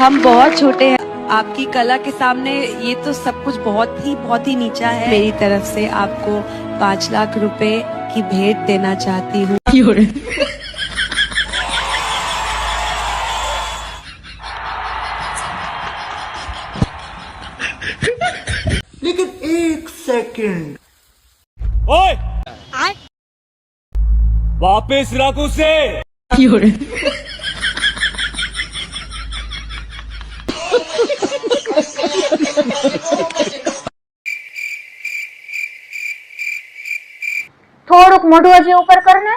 हम बहुत छोटे हैं आपकी कला के सामने, ये तो सब कुछ बहुत ही नीचा है। मेरी तरफ से आपको 5 लाख रुपए की भेंट देना चाहती हूँ। लेकिन 1 सेकंड, ओए वापस रख उसे। થોડુંક મોઢું હજી ઉપર કર ને.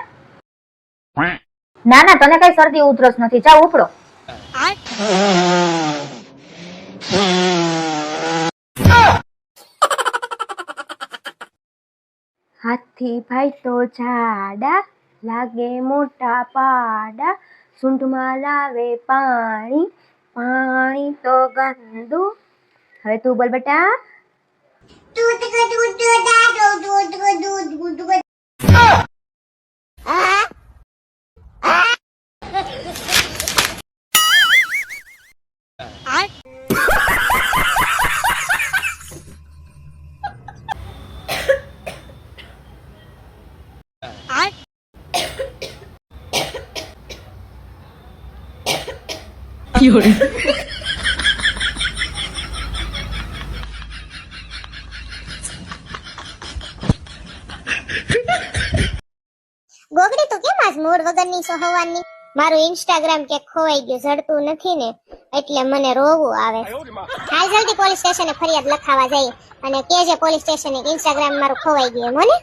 ના ના, તને કઈ શરદી ઉધરસ નથી, જા ઉપડો. હાથી ભાઈ તો જાડા લાગે મોટા પાડા, સૂંઢમાં લાવે પાણી, પાણી તો ગંદુ. હવે તું બોલ બેટા. ગોગડી તું કેમ આજ મૂડ વગરની છો હોવાની? મારું ઇન્સ્ટાગ્રામ કે ખોવાઈ ગયું, જડતું નથી ને એટલે મને રોવું આવે. હાલ જલ્દી પોલીસ સ્ટેશને ફરિયાદ લખાવા જઈએ અને કેજે પોલીસ સ્ટેશને ઇન્સ્ટાગ્રામ મારું ખોવાઈ ગયું. મને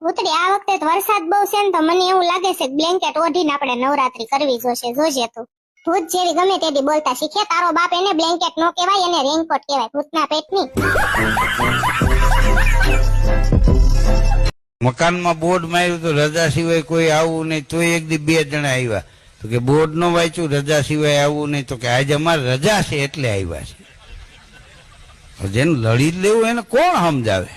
ભૂતડી આ વખતે વરસાદ બહુ છે ને તો મને એવું લાગે છે બ્લેન્કેટ ઓઢીને આપણે નવરાત્રી કરવી જોશે. જોજે તું ભૂત જેવી ગમે તેડી બોલતા શીખે. તારો બાપ એને બ્લેન્કેટ નો કહેવાય, એને રેનકોટ કહેવાય. ભૂતના પેટની. મકાનમાં બોર્ડ માર્યું તો રજા સિવાય કોઈ આવું નહીં, તોય એક દી 2 જણા આવ્યા તો કે બોર્ડ નો વાંચ્યું, રજા સિવાય આવું નહીં, તો કે આજે અમારે રજા છે એટલે આવ્યા છે. જેને લડી લેવું એને કોણ સમજાવે?